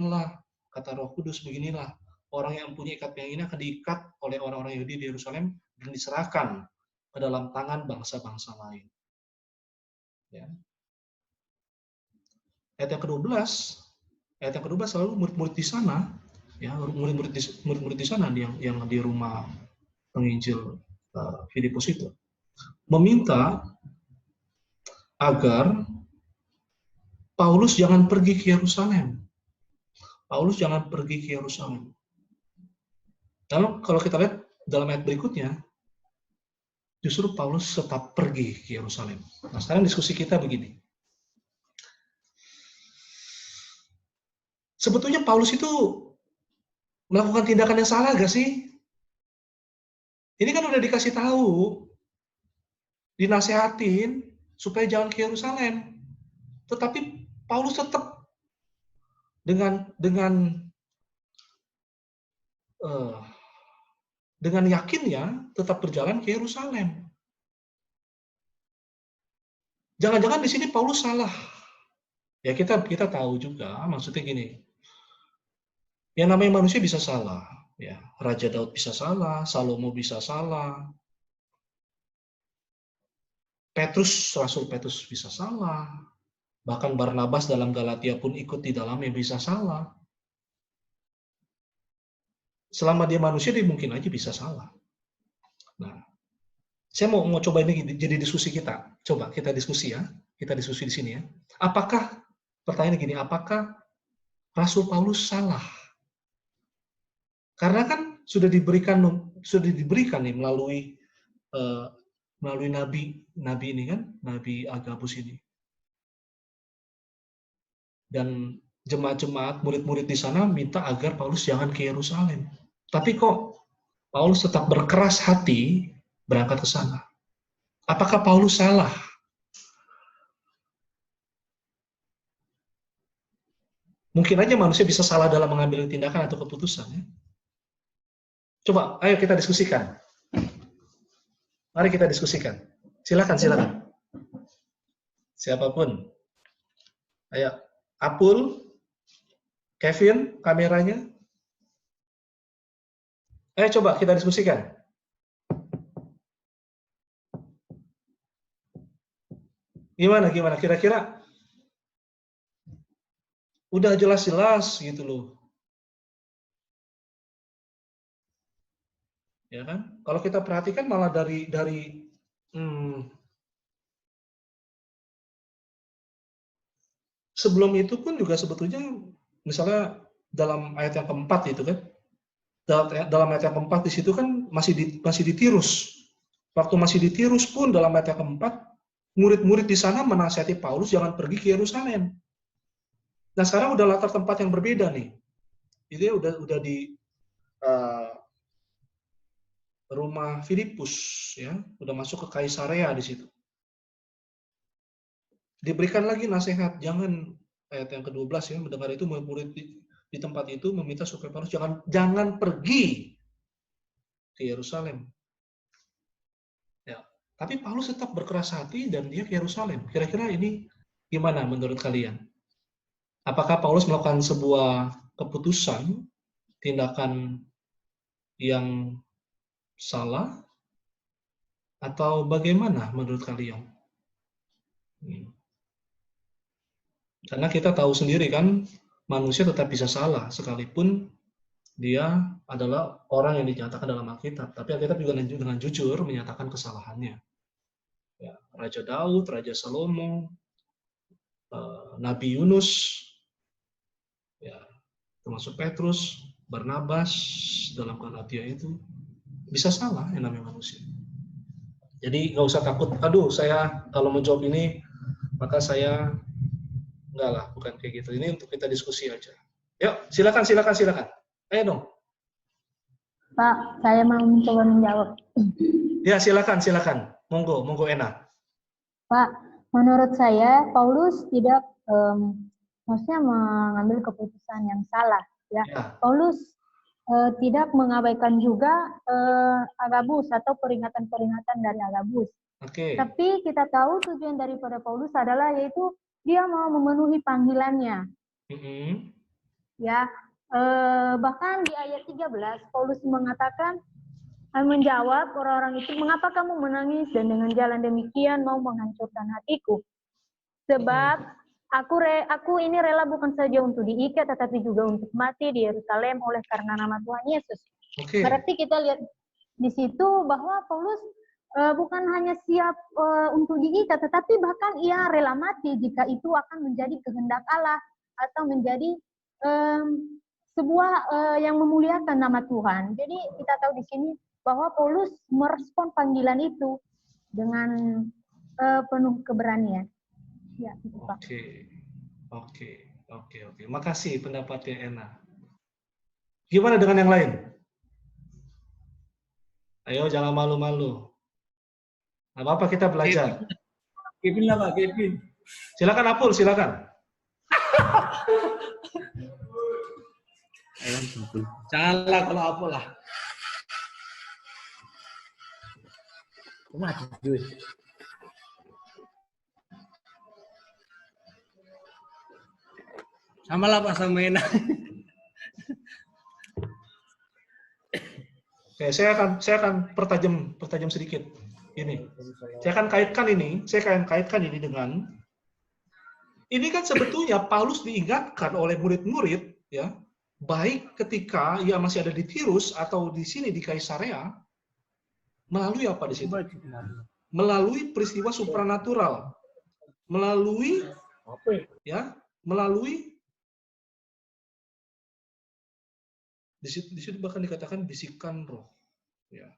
Janganlah, kata Roh Kudus, beginilah. Orang yang punya ikat pinggang ini akan diikat oleh orang-orang Yahudi di Yerusalem dan diserahkan ke dalam tangan bangsa-bangsa lain. Ya. Ayat yang ke-12, selalu murid-murid di sana, ya, murid-murid di sana yang di rumah penginjil Filipus itu meminta agar Paulus jangan pergi ke Yerusalem. Paulus jangan pergi ke Yerusalem. Lalu kalau kita lihat dalam ayat berikutnya, justru Paulus tetap pergi ke Yerusalem. Nah, sekarang diskusi kita begini. Sebetulnya Paulus itu melakukan tindakan yang salah gak sih? Ini kan udah dikasih tahu, dinasehatin supaya jangan ke Yerusalem. Tetapi Paulus tetap dengan yakinnya tetap berjalan ke Yerusalem. Jangan-jangan di sini Paulus salah. Ya kita tahu juga, maksudnya gini. Yang namanya manusia bisa salah, ya. Raja Daud bisa salah, Salomo bisa salah. Rasul Petrus bisa salah. Bahkan Barnabas dalam Galatia pun ikut di dalamnya bisa salah. Selama dia manusia, dia mungkin aja bisa salah. Nah, saya mau coba ini jadi diskusi kita. Coba kita diskusi ya. Kita diskusi di sini ya. Pertanyaan gini, apakah Rasul Paulus salah? Karena kan sudah diberikan nih melalui nabi ini kan, Nabi Agabus ini. Dan jemaat-jemaat murid-murid di sana minta agar Paulus jangan ke Yerusalem. Tapi kok Paulus tetap berkeras hati berangkat ke sana? Apakah Paulus salah? Mungkin aja manusia bisa salah dalam mengambil tindakan atau keputusan. Ya? Coba, ayo kita diskusikan. Mari kita diskusikan. Silakan. Siapapun. Ayo, Apul, Kevin, kameranya. Ayo coba kita diskusikan. Gimana kira-kira? Udah jelas-jelas gitu loh. Ya kan? Kalau kita perhatikan malah dari sebelum itu pun juga sebetulnya misalnya dalam ayat yang keempat itu kan, dalam ayat yang keempat di situ kan masih di Tirus. Waktu masih di Tirus pun dalam ayat yang keempat, murid-murid di sana menasihati Paulus jangan pergi ke Yerusalem. Nah sekarang udah latar tempat yang berbeda nih. Jadi udah di rumah Filipus, ya, udah masuk ke Kaisarea di situ. Diberikan lagi nasihat, jangan, ayat yang ke-12 ya, mendengar itu murid di tempat itu meminta supaya Paulus jangan pergi ke Yerusalem. Ya, tapi Paulus tetap berkeras hati dan dia ke Yerusalem. Kira-kira ini gimana menurut kalian? Apakah Paulus melakukan sebuah keputusan, tindakan yang salah, atau bagaimana menurut kalian? Karena kita tahu sendiri kan, manusia tetap bisa salah, sekalipun dia adalah orang yang dinyatakan dalam Alkitab. Tapi Alkitab juga dengan jujur menyatakan kesalahannya. Ya, Raja Daud, Raja Salomo, Nabi Yunus, ya, termasuk Petrus, Barnabas dalam Galatia itu bisa salah yang namanya manusia. Jadi nggak usah takut. Aduh, saya kalau menjawab ini maka saya enggak lah, bukan kayak gitu. Ini untuk kita diskusi aja. Yuk, silakan. Ayo dong. Pak, saya mau mencoba menjawab. Ya, silakan. Monggo enak. Pak, menurut saya Paulus tidak maksudnya mengambil keputusan yang salah. Ya. Paulus tidak mengabaikan juga Agabus atau peringatan-peringatan dari Agabus. Okay. Tapi kita tahu tujuan daripada Paulus adalah yaitu dia mau memenuhi panggilannya. Ya, bahkan di ayat 13 Paulus mengatakan, menjawab orang-orang itu, mengapa kamu menangis dan dengan jalan demikian mau menghancurkan hatiku? Sebab aku ini rela bukan saja untuk diikat, tetapi juga untuk mati di Yerusalem oleh karena nama Tuhan Yesus. Berarti kita lihat di situ bahwa Paulus bukan hanya siap untuk diikat, tetapi bahkan ia rela mati jika itu akan menjadi kehendak Allah atau menjadi sebuah yang memuliakan nama Tuhan. Jadi kita tahu di sini bahwa Paulus merespon panggilan itu dengan penuh keberanian. Ya, itu, Pak. Oke. Makasih pendapatnya Ena. Gimana dengan yang lain? Ayo, jangan malu-malu. Nggak apa-apa, kita belajar. Kevin lah, Pak, Kevin. Silakan Apul, silakan. Janganlah kalau apa lah. Mati, duit. Sama lah Pak sama Ena. Oke, saya akan pertajam sedikit. Ini, saya akan kaitkan ini dengan ini kan sebetulnya Paulus diingatkan oleh murid-murid, ya, baik ketika ia masih ada di Tirus atau di sini di Kaisarea, melalui apa di situ? Melalui peristiwa supranatural, melalui di situ bahkan dikatakan bisikan roh. Ya,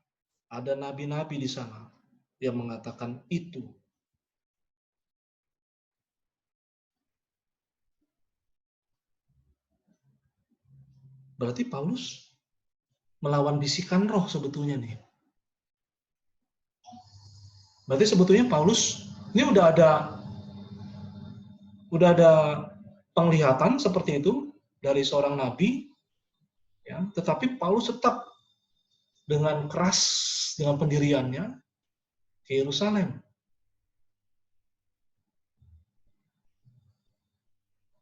ada nabi-nabi di sana yang mengatakan itu. Berarti Paulus melawan bisikan roh sebetulnya nih. Berarti sebetulnya Paulus ini udah ada penglihatan seperti itu dari seorang nabi, ya, tetapi Paulus tetap dengan keras dengan pendiriannya ke Yerusalem.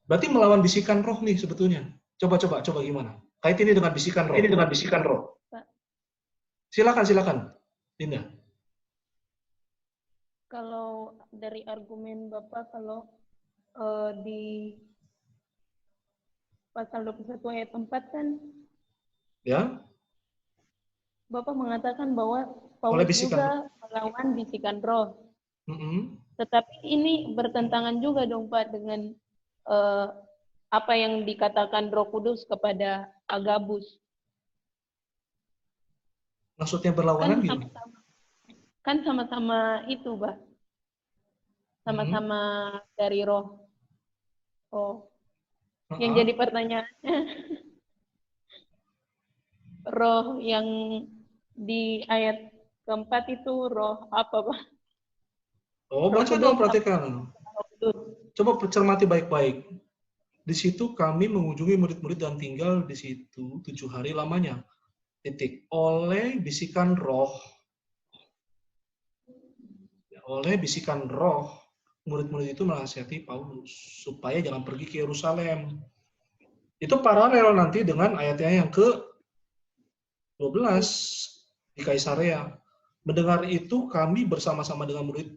Berarti melawan bisikan roh nih sebetulnya. Coba gimana? Kait ini dengan bisikan roh. Silakan, Dinda. Kalau dari argumen Bapak, kalau di pasal 21 ayat 4 kan, Ya. Bapak mengatakan bahwa Paulus juga melawan bisikan roh. Tetapi ini bertentangan juga dong Pak dengan apa yang dikatakan Roh Kudus kepada Agabus. Maksudnya berlawanan gimana? Kan sama-sama itu, Pak. Sama-sama dari roh. Oh. Yang jadi pertanyaannya, roh yang di ayat keempat itu roh apa, Pak? Oh, baca dong, perhatikan. Coba cermati baik-baik. Di situ kami mengunjungi murid-murid dan tinggal di situ 7 hari lamanya. Titik. Oleh bisikan roh, murid-murid itu menasihati Paulus supaya jangan pergi ke Yerusalem. Itu paralel nanti dengan ayatnya yang ke-12 di Kaisarea. Mendengar itu kami bersama-sama dengan murid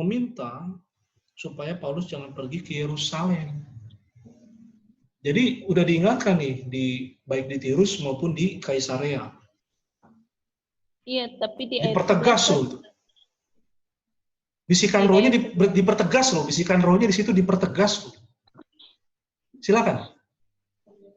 meminta supaya Paulus jangan pergi ke Yerusalem. Jadi udah diingatkan nih baik di Tirus maupun di Kaisarea. Iya, tapi dipertegas loh. Bisikan rohnya dipertegas loh, bisikan rohnya di situ dipertegas loh. Silakan.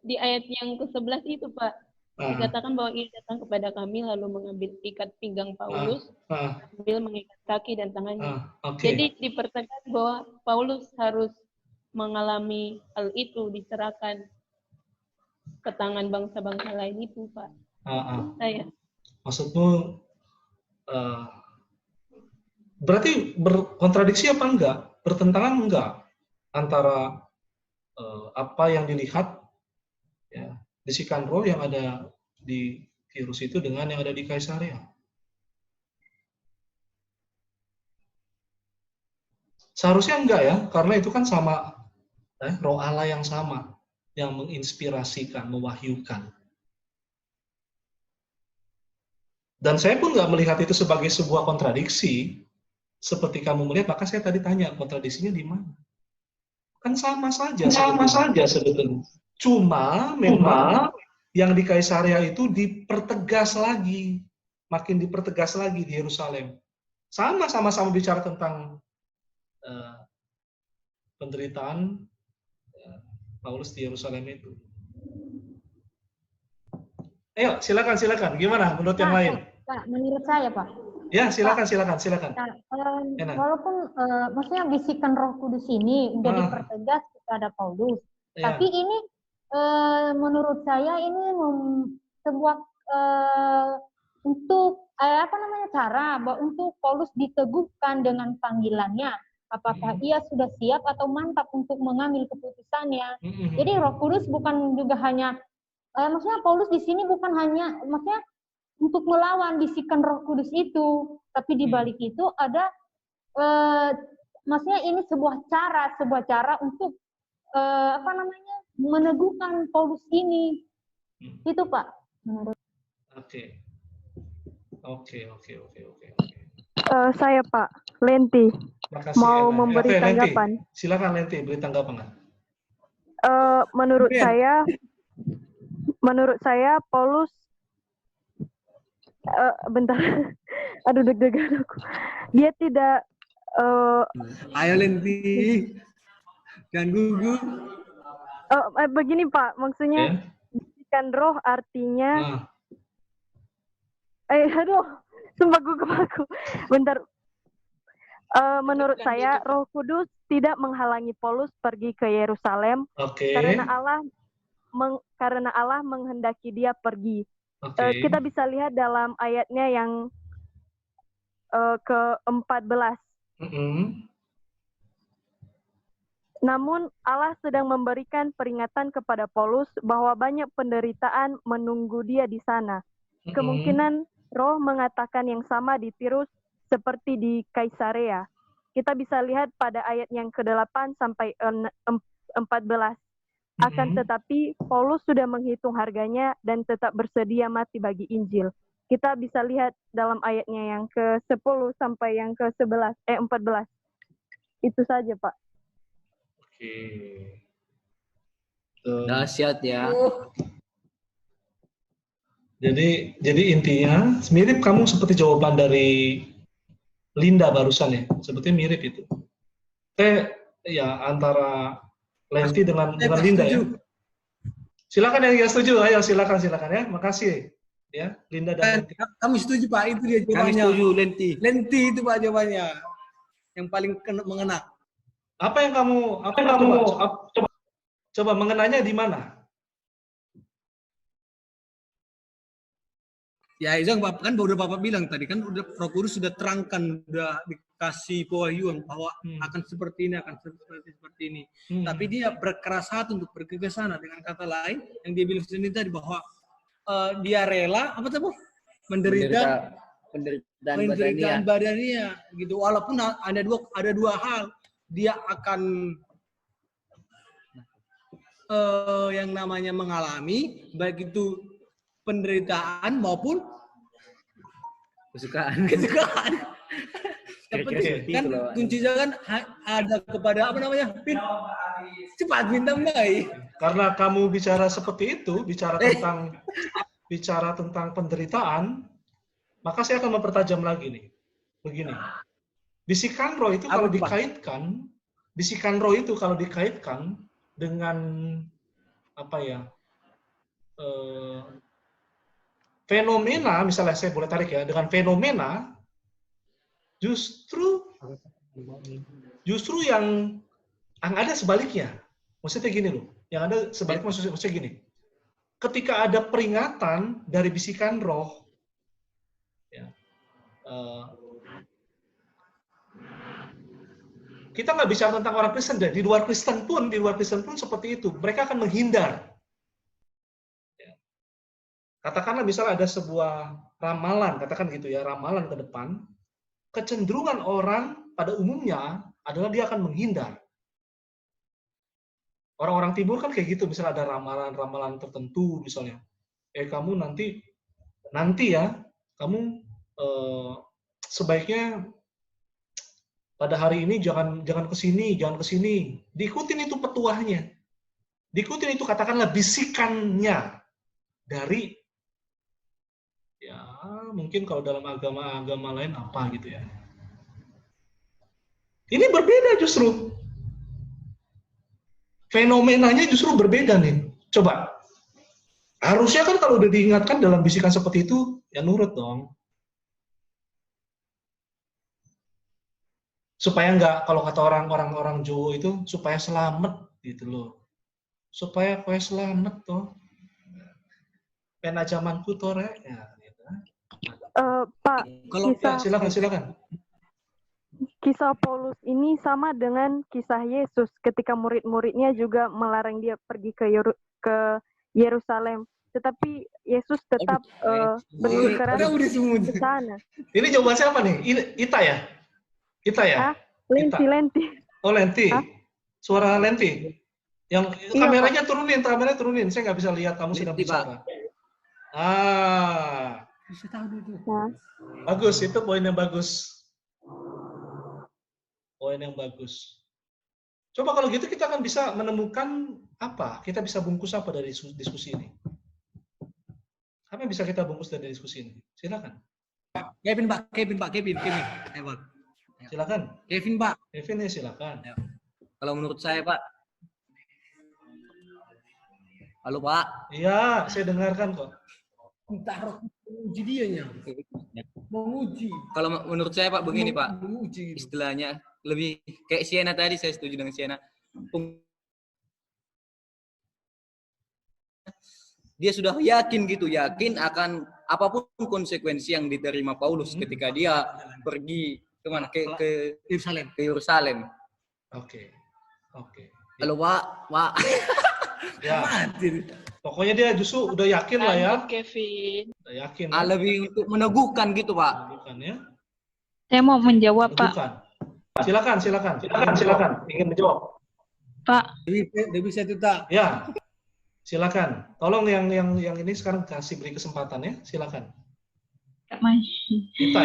Di ayat yang ke-11 itu, Pak, dikatakan bahwa ia datang kepada kami lalu mengambil ikat pinggang Paulus sambil mengikat kaki dan tangannya. Jadi dipertegas bahwa Paulus harus mengalami hal itu, diserahkan ke tangan bangsa-bangsa lain itu, Pak. Maksudmu berarti berkontradiksi apa enggak? Bertentangan enggak antara apa yang dilihat, ya, bisikan roh yang ada di Tirus itu dengan yang ada di Kaisarea? Seharusnya enggak ya, karena itu kan sama Roh Allah yang sama, yang menginspirasikan, mewahyukan. Dan saya pun nggak melihat itu sebagai sebuah kontradiksi. Seperti kamu melihat, maka saya tadi tanya, kontradiksinya di mana? Kan sama saja sebetulnya. Cuma memang yang di Kaisaria itu dipertegas lagi, makin dipertegas lagi di Yerusalem. Sama-sama bicara tentang penderitaan Paulus di Yerusalem itu. Ayo, silakan. Gimana menurut yang lain? Pak, menurut saya, Pak. Ya, silakan. Nah, walaupun maksudnya bisikan Roh Kudus ini udah dipertegas kepada Paulus, tapi ini menurut saya ini sebuah untuk cara untuk Paulus diteguhkan dengan panggilannya. Apakah ia sudah siap atau mantap untuk mengambil keputusannya? Jadi Roh Kudus bukan juga hanya maksudnya Paulus di sini bukan hanya maksudnya untuk melawan bisikan Roh Kudus itu, tapi di balik itu ada maksudnya ini sebuah cara untuk meneguhkan Paulus ini. Itu, Pak. Menurut. Oke. Saya Pak Lenti. Makasih, mau Ena. memberi tanggapan. Lenti. Silakan Lenti, beri tanggapan. Menurut saya Paulus bentar. Aduh, deg-degan aku. Dia tidak Ayo Lenti. Jangan gugup. Begini Pak, maksudnya bisikan roh artinya aduh, sumpah gugup aku. Bentar. Menurut saya Roh Kudus tidak menghalangi Paulus pergi ke Yerusalem karena Allah menghendaki dia pergi. Kita bisa lihat dalam ayatnya yang ke-14. Namun Allah sedang memberikan peringatan kepada Paulus bahwa banyak penderitaan menunggu dia di sana. Kemungkinan Roh mengatakan yang sama di Tirus seperti di Kaisarea. Kita bisa lihat pada ayat yang ke-8 sampai 14. Akan tetapi Paulus sudah menghitung harganya dan tetap bersedia mati bagi Injil. Kita bisa lihat dalam ayatnya yang ke-10 sampai yang ke-14. Itu saja, Pak. Oke. Dahsyat ya. Jadi intinya mirip kamu seperti jawaban dari Linda barusan ya. Sebetulnya mirip itu. Antara Lenti dengan Linda ya. Silakan yang nggak setuju, ayo silakan ya. Makasih ya Linda dan Lenti. Kami setuju Pak, itu dia jawabannya. Kami setuju Lenti. Lenti itu Pak jawabannya. Yang paling mengena. Apa yang kamu coba mengenanya di mana? Ya itu kan udah Bapak bilang tadi kan udah Roh Kudus sudah terangkan, udah dikasih pewahyuan bahwa akan seperti ini, akan seperti ini. Tapi dia berkeras hati untuk pergi ke sana. Dengan kata lain yang dia bilang sendiri tadi bahwa dia rela penderitaan badannya gitu. Walaupun ada dua hal, dia akan yang namanya mengalami baik itu penderitaan maupun kesukaan. Kan kuncinya kan ada kepada cepat minta baik. Karena kamu bicara seperti itu, bicara tentang penderitaan, maka saya akan mempertajam lagi nih. Begini. Bisikan roh itu kalau dikaitkan dengan fenomena, misalnya saya boleh tarik ya, dengan fenomena justru yang ada sebaliknya. Maksudnya gini loh, yang ada sebaliknya maksudnya gini. Ketika ada peringatan dari bisikan roh, ya, kita nggak bicara tentang orang Kristen, dan di luar Kristen pun seperti itu. Mereka akan menghindar. Katakanlah misalnya ada sebuah ramalan, katakan gitu ya, ramalan ke depan, kecenderungan orang pada umumnya adalah dia akan menghindar. Orang-orang timur kan kayak gitu, misalnya ada ramalan-ramalan tertentu misalnya. Kamu nanti ya, kamu sebaiknya pada hari ini jangan ke sini. Diikutin itu petuahnya. Diikutin itu katakanlah bisikannya dari ya mungkin kalau dalam agama lain apa gitu ya. Ini berbeda justru. Fenomenanya justru berbeda nih. Coba. Harusnya kan kalau udah diingatkan dalam bisikan seperti itu, ya nurut dong. Supaya nggak, kalau kata orang Jawa itu, supaya selamat gitu loh. Supaya kowe selamat toh. Pena zamanku tore ya gitu. Pak, Kalau silakan. Kisah Paulus ini sama dengan kisah Yesus ketika murid-muridnya juga melarang dia pergi ke Yerusalem, tetapi Yesus tetap bersikeras di sana. Ini jawaban siapa nih? Ita ya? Lenti. Oh, Lenti. Hah? Suara Lenti. Yang kameranya turunin. Saya nggak bisa lihat kamu sedang bicara. Bisa tahu dulu. Bagus, itu poin yang bagus. Coba kalau gitu kita akan bisa menemukan apa? Kita bisa bungkus apa dari diskusi ini? Apa yang bisa kita bungkus dari diskusi ini? Silakan. Kevin. Silakan. Kevin, Pak. Kevin ya, silakan. Kalau menurut saya, Pak. Halo, Pak. Iya, saya dengarkan kok. Taruh uji dianya. Menguji. Kalau menurut saya, Pak, begini, Pak. Istilahnya lebih kayak Siena tadi, saya setuju dengan Siena. Dia sudah yakin akan apapun konsekuensi yang diterima Paulus ketika dia pergi kemana ke Yerusalem. Oke. Halo, Pak. Ya. Pokoknya dia justru udah yakin lah ya. Kevin. Udah yakin. Lebih untuk meneguhkan gitu, Pak. Meneguhkan ya. Saya mau menjawab, Pak. Silakan. Ingin menjawab. Pak. Dewi bisa tuh. Ya. Silakan. Tolong yang ini sekarang beri kesempatan ya. Silakan. Ita.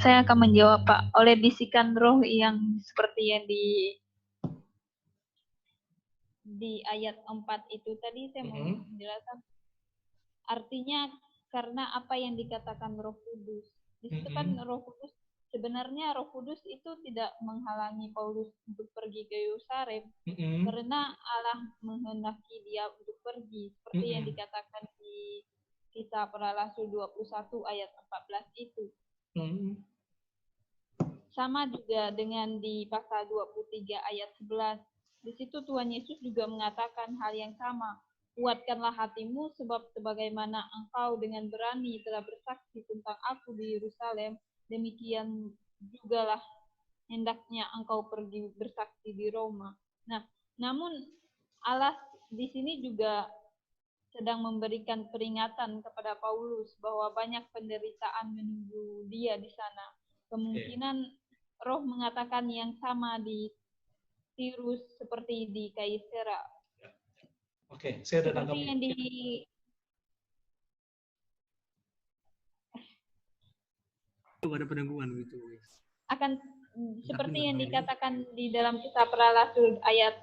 Saya akan menjawab, Pak. Oleh bisikan roh yang seperti yang di ayat 4 itu tadi saya mau menjelaskan. Artinya karena apa yang dikatakan Roh Kudus. Di situ kan Roh Kudus, sebenarnya Roh Kudus itu tidak menghalangi Paulus untuk pergi ke Yerusalem karena Allah menghendaki dia untuk pergi seperti yang dikatakan di Kisah Para Rasul 21 ayat 14 itu. Sama juga dengan di pasal 23 ayat 11. Di situ Tuhan Yesus juga mengatakan hal yang sama. Kuatkanlah hatimu sebab sebagaimana engkau dengan berani telah bersaksi tentang aku di Yerusalem, demikian jugalah hendaknya engkau pergi bersaksi di Roma. Nah, namun Allah di sini juga sedang memberikan peringatan kepada Paulus bahwa banyak penderitaan menunggu dia di sana. Kemungkinan Roh mengatakan yang sama di Tirus seperti di Kaisera. Oke, saya udah nangkap. Ada penanggungan gitu. Akan seperti yang dikatakan di dalam Kisah Para Rasul ayat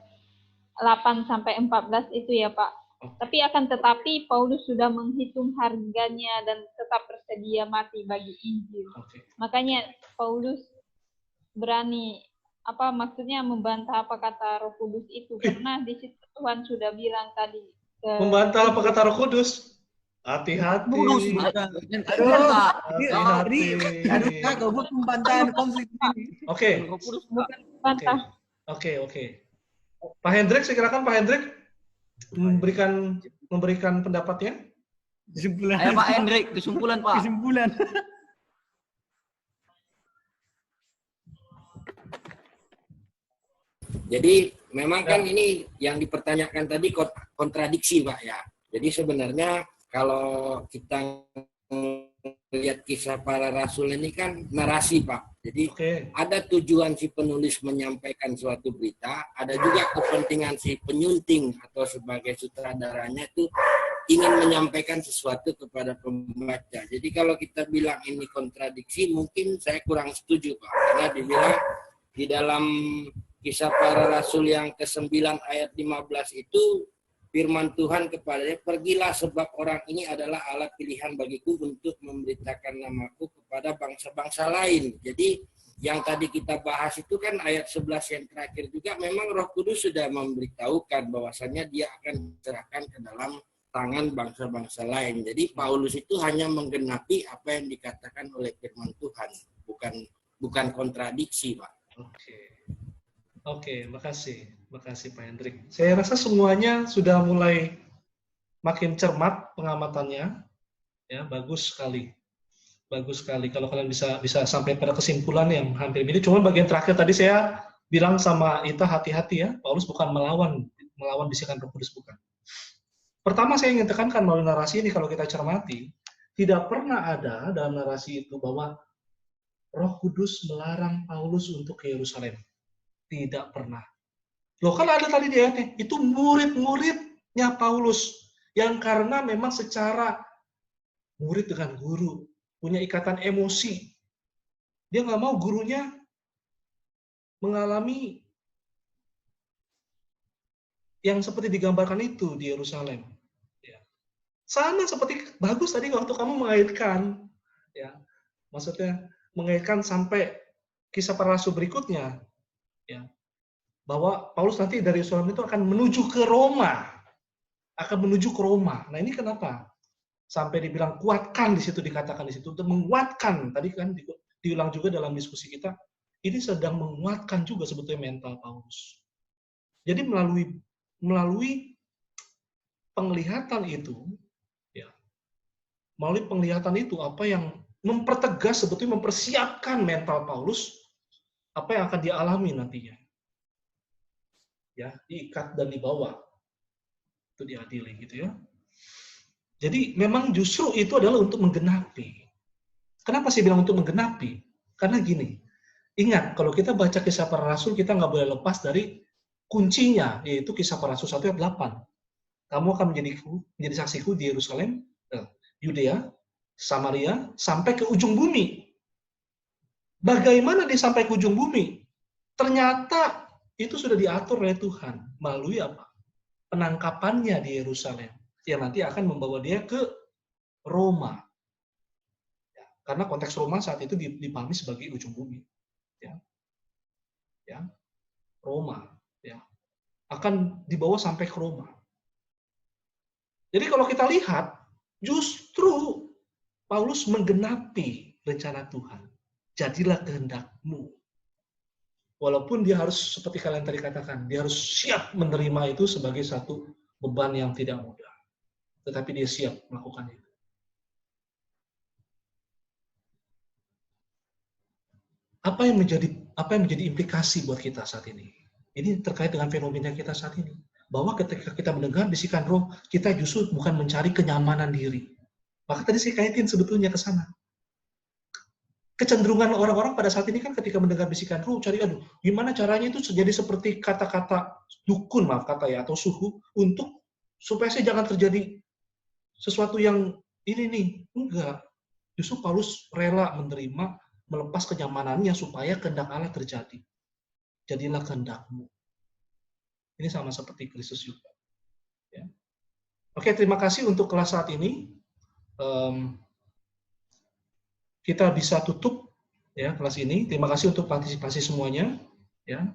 8 sampai 14 itu ya, Pak. Tapi akan tetapi Paulus sudah menghitung harganya dan tetap bersedia mati bagi Injil. Makanya Paulus berani maksudnya membantah apa kata Roh Kudus itu, karena di situ Tuhan sudah bilang tadi. Membantah apa kata Roh Kudus? Hati-hati. Oke. Pak Hendrik, silakan Pak Hendrik memberikan pendapatnya. Kesimpulan. Ayo Pak Hendrik, kesimpulan Pak. Jadi memang kan ini yang dipertanyakan tadi kontradiksi Pak ya. Jadi sebenarnya kalau kita lihat kisah para rasul ini kan narasi, Pak. Jadi ada tujuan si penulis menyampaikan suatu berita, ada juga kepentingan si penyunting atau sebagai sutradaranya itu ingin menyampaikan sesuatu kepada pembaca. Jadi kalau kita bilang ini kontradiksi, mungkin saya kurang setuju, Pak. Karena dibilang di dalam kisah para rasul yang ke-9 ayat 15 itu, firman Tuhan kepadanya, pergilah sebab orang ini adalah alat pilihan bagiku untuk memberitakan namaku kepada bangsa-bangsa lain. Jadi yang tadi kita bahas itu kan ayat 11 yang terakhir juga memang Roh Kudus sudah memberitahukan bahwasannya dia akan diserahkan ke dalam tangan bangsa-bangsa lain. Jadi Paulus itu hanya menggenapi apa yang dikatakan oleh firman Tuhan, bukan kontradiksi, Pak. Oke, makasih Pak Hendrik. Saya rasa semuanya sudah mulai makin cermat pengamatannya, ya bagus sekali kalau kalian bisa sampai pada kesimpulan yang hampir mirip. Cuma bagian terakhir tadi saya bilang sama Ita hati-hati ya, Paulus bukan melawan bisikan Roh Kudus, bukan. Pertama saya ingin tekankan melalui narasi ini, kalau kita cermati, tidak pernah ada dalam narasi itu bahwa Roh Kudus melarang Paulus untuk ke Yerusalem. Tidak pernah. Loh kan ada tadi di ayatnya, itu murid-muridnya Paulus yang karena memang secara murid dengan guru punya ikatan emosi. Dia nggak mau gurunya mengalami yang seperti digambarkan itu di Yerusalem. Ya. Sama seperti bagus tadi waktu kamu mengaitkan, ya, maksudnya mengaitkan sampai kisah para rasul berikutnya. Ya, bahwa Paulus nanti dari Yerusalem itu akan menuju ke Roma. Nah, ini kenapa? Sampai dibilang kuatkan di situ, dikatakan di situ untuk menguatkan. Tadi kan diulang juga dalam diskusi kita, ini sedang menguatkan juga sebetulnya mental Paulus. Jadi melalui penglihatan itu, ya. Melalui penglihatan itu apa yang mempertegas sebetulnya mempersiapkan mental Paulus apa yang akan dialami nantinya, ya, diikat dan dibawa, itu diadili gitu ya. Jadi memang justru itu adalah untuk menggenapi. Kenapa sih bilang untuk menggenapi? Karena gini, ingat kalau kita baca kisah para rasul kita nggak boleh lepas dari kuncinya, yaitu kisah para rasul 1 ayat 8. Kamu akan menjadi saksiku di Yerusalem, Yudea, Samaria, sampai ke ujung bumi. Bagaimana dia sampai ke ujung bumi? Ternyata itu sudah diatur oleh Tuhan melalui apa? Penangkapannya di Yerusalem yang nanti akan membawa dia ke Roma. Ya, karena konteks Roma saat itu dipahami sebagai ujung bumi. Ya, Roma. Ya, akan dibawa sampai ke Roma. Jadi kalau kita lihat, justru Paulus menggenapi rencana Tuhan. Jadilah kehendakmu. Walaupun dia harus, seperti kalian tadi katakan, dia harus siap menerima itu sebagai satu beban yang tidak mudah. Tetapi dia siap melakukan itu. Apa yang menjadi implikasi buat kita saat ini? Ini terkait dengan fenomena kita saat ini. Bahwa ketika kita mendengar bisikan roh, kita justru bukan mencari kenyamanan diri. Maka tadi saya kaitin sebetulnya ke sana. Kecenderungan orang-orang pada saat ini kan ketika mendengar bisikan roh, cari gimana caranya itu jadi seperti kata-kata dukun, maaf kata ya, atau suhu, untuk supaya saya jangan terjadi sesuatu yang ini nih. Enggak. Justru Paulus rela menerima, melepas kenyamanannya supaya kehendak Allah terjadi. Jadilah kehendakmu. Ini sama seperti Kristus juga. Ya. Oke, terima kasih untuk kelas saat ini. Kita bisa tutup ya kelas ini. Terima kasih untuk partisipasi semuanya. Ya.